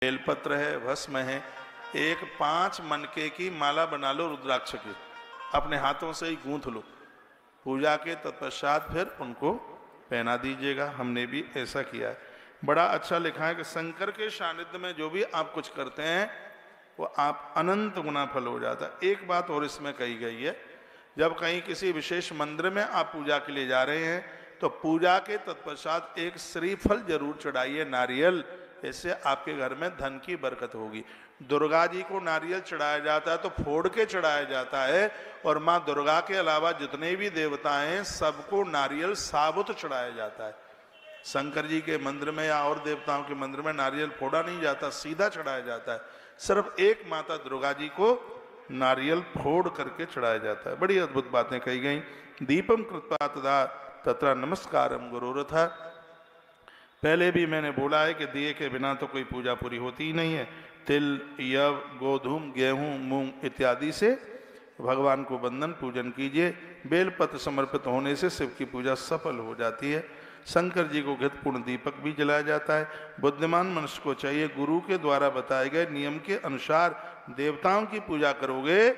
बेलपत्र है, भस्म है, एक 5 मनके की माला बना लो रुद्राक्ष की, अपने हाथों से ही गूंथ लो, पूजा के तत्पश्चात फिर उनको पहना दीजिएगा। हमने भी ऐसा किया है। बड़ा अच्छा लिखा है कि शंकर के सानिध्य में जो भी आप कुछ करते हैं वो आप अनंत गुना फल हो जाता है। एक बात और इसमें कही गई है, जब कहीं किसी विशेष मंदिर में आप पूजा के लिए जा रहे हैं तो पूजा के तत्पश्चात एक श्रीफल जरूर चढ़ाइए, नारियल, इससे आपके घर में धन की बरकत होगी। दुर्गा जी को नारियल चढ़ाया जाता है तो फोड़ के चढ़ाया जाता है, और माँ दुर्गा के अलावा जितने भी देवता हैं सबको नारियल साबुत चढ़ाया जाता है। शंकर जी के मंदिर में या और देवताओं के मंदिर में नारियल फोड़ा नहीं जाता, सीधा चढ़ाया जाता है। सिर्फ एक माता दुर्गा जी को नारियल फोड़ करके चढ़ाया जाता है। बड़ी अद्भुत बातें कही गई। दीपम कृत्वा तदा तत्र नमस्कारम गुरुरथ। पहले भी मैंने बोला है कि दिए के बिना तो कोई पूजा पूरी होती ही नहीं है। तिल, यव, गोधूम, गेहूं, मूंग इत्यादि से भगवान को वंदन पूजन कीजिए। बेलपत्र समर्पित होने से शिव की पूजा सफल हो जाती है। शंकर जी को घृतपूर्ण दीपक भी जलाया जाता है। बुद्धिमान मनुष्य को चाहिए गुरु के द्वारा बताए गए नियम के अनुसार देवताओं की पूजा करोगे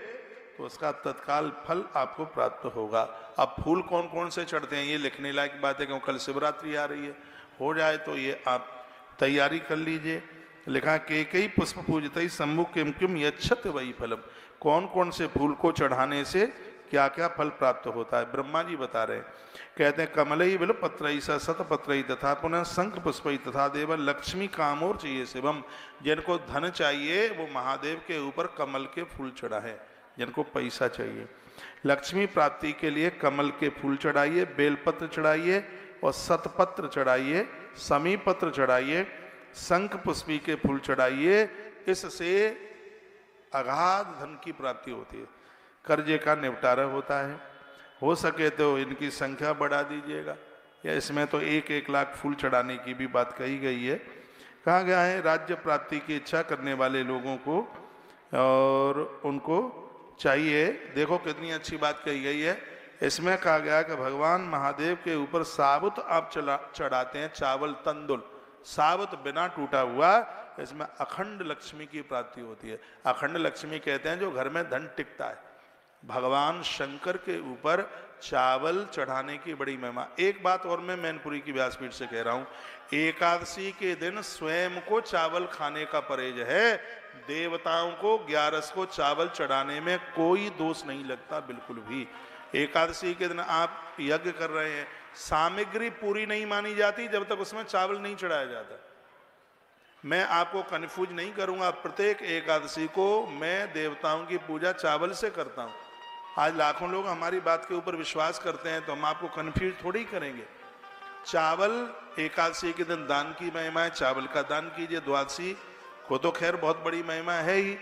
तो उसका तत्काल फल आपको प्राप्त होगा। अब फूल कौन कौन से चढ़ते हैं ये लिखने लायक बात है, क्योंकि कल शिवरात्रि आ रही है, हो जाए तो ये आप तैयारी कर लीजिए। लिखा के कई पुष्प पूजते शंभु किम किम यच्छत वही फलम। कौन कौन से फूल को चढ़ाने से क्या क्या फल प्राप्त होता है ब्रह्मा जी बता रहे हैं। कहते हैं कमलई बिल पत्रई सतपत्रई तथा पुनः शंख पुष्पई तथा देव लक्ष्मी कामोर चाहिए शिवम। जिनको धन चाहिए वो महादेव के ऊपर कमल के फूल चढ़ाए। जिनको पैसा चाहिए लक्ष्मी प्राप्ति के लिए कमल के फूल चढ़ाइए, बेलपत्र चढ़ाइए और सतपत्र चढ़ाइए, समीपत्र चढ़ाइए, शंख पुष्पी के फूल चढ़ाइए। इससे अगाध धन की प्राप्ति होती है, कर्जे का निपटारा होता है। हो सके तो इनकी संख्या बढ़ा दीजिएगा, या इसमें तो 1-1 लाख फूल चढ़ाने की भी बात कही गई है। कहा गया है राज्य प्राप्ति की इच्छा करने वाले लोगों को और उनको चाहिए, देखो कितनी अच्छी बात कही गई है। इसमें कहा गया कि भगवान महादेव के ऊपर साबुत आप चढ़ाते हैं, चावल तंदुल साबुत बिना टूटा हुआ, इसमें अखंड लक्ष्मी की प्राप्ति होती है। अखंड लक्ष्मी कहते हैं जो घर में धन टिकता है। भगवान शंकर के ऊपर चावल चढ़ाने की बड़ी महिमा। एक बात और मैं मैनपुरी की व्यासपीठ से कह रहा हूँ, एकादशी के दिन स्वयं को चावल खाने का परहेज है। देवताओं को 11 को चावल चढ़ाने में कोई दोष नहीं लगता बिल्कुल भी। एकादशी के दिन आप यज्ञ कर रहे हैं, सामग्री पूरी नहीं मानी जाती जब तक उसमें चावल नहीं चढ़ाया जाता। मैं आपको कन्फ्यूज नहीं करूंगा, प्रत्येक एकादशी को मैं देवताओं की पूजा चावल से करता हूं। आज लाखों लोग हमारी बात के ऊपर विश्वास करते हैं तो हम आपको कन्फ्यूज थोड़ी करेंगे। चावल एकादशी के दिन दान की महिमा है, चावल का दान कीजिए। द्वादशी को तो खैर बहुत बड़ी महिमा है ही,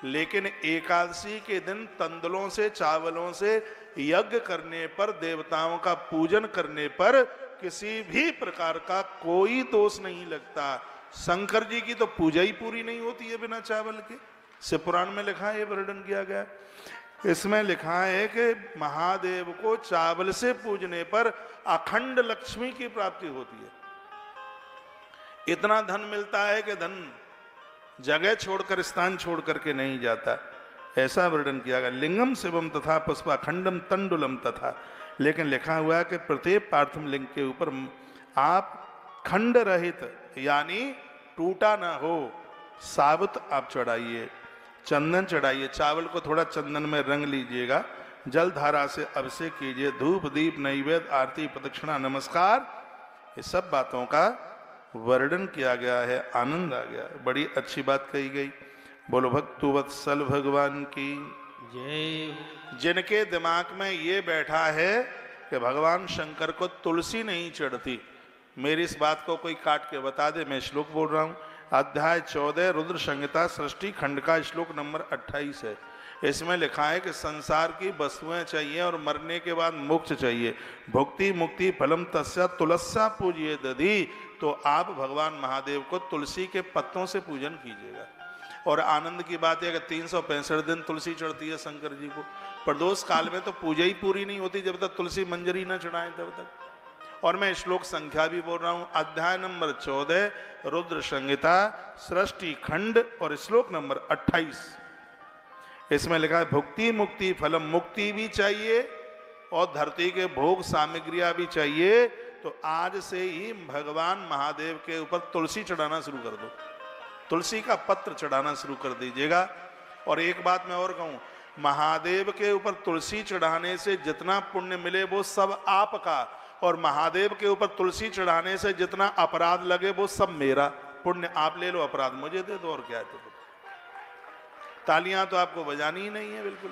लेकिन एकादशी के दिन तंदुलों से चावलों से यज्ञ करने पर, देवताओं का पूजन करने पर किसी भी प्रकार का कोई दोष नहीं लगता। शंकर जी की तो पूजा ही पूरी नहीं होती है बिना चावल के। शिव पुराण में लिखा है, ये वर्णन किया गया। इसमें लिखा है कि महादेव को चावल से पूजने पर अखंड लक्ष्मी की प्राप्ति होती है। इतना धन मिलता है कि धन जगह छोड़कर, स्थान छोड़ करके नहीं जाता, ऐसा वर्णन किया गया। लिंगम शिवम तथा पुष्पा खंडम तंडुलम तथा। लेकिन लिखा हुआ है कि प्रत्येक पार्थिव लिंग के ऊपर आप खंड रहित यानी टूटा ना हो साबुत आप चढ़ाइए, चंदन चढ़ाइए। चावल को थोड़ा चंदन में रंग लीजिएगा, जल धारा से अभिषेक कीजिए, धूप दीप नैवेद्य आरती प्रदक्षिणा नमस्कार, ये सब बातों का वर्णन किया गया है। आनंद आ गया, बड़ी अच्छी बात कही गई। बोलो भक्तु वत्सल भगवान की जय। जिनके दिमाग में ये बैठा है कि भगवान शंकर को तुलसी नहीं चढ़ती, मेरी इस बात को कोई काट के बता दे। मैं श्लोक बोल रहा हूँ, अध्याय 14 रुद्र संहिता सृष्टि खंड का श्लोक नंबर 28 है। इसमें लिखा है कि संसार की वस्तुएं चाहिए और मरने के बाद मोक्ष चाहिए। भुक्ति मुक्ति फलम तस्या तुलस्या पूजिए दधी। तो आप भगवान महादेव को तुलसी के पत्तों से पूजन कीजिएगा। और आनंद की बात है कि 365 दिन तुलसी चढ़ती है शंकर जी को। प्रदोष काल में तो पूजा ही पूरी नहीं होती जब तक तुलसी मंजरी न चढ़ाएं तब तक। और मैं श्लोक संख्या भी बोल रहा हूं, अध्याय नंबर 14 रुद्र संहिता सृष्टि खंड और श्लोक नंबर 28। इसमें लिखा है भुक्ति मुक्ति फलम, मुक्ति भी चाहिए और धरती के भोग सामग्रियां भी चाहिए। तो आज से ही भगवान महादेव के ऊपर तुलसी चढ़ाना शुरू कर दो, तुलसी का पत्र चढ़ाना शुरू कर दीजिएगा। और एक बात मैं और कहूं, महादेव के ऊपर तुलसी चढ़ाने से जितना पुण्य मिले वो सब आपका, और महादेव के ऊपर तुलसी चढ़ाने से जितना अपराध लगे वो सब मेरा। पुण्य आप ले लो, अपराध मुझे दे दो, और क्या है। तो तालियां तो आपको बजानी ही नहीं है बिल्कुल।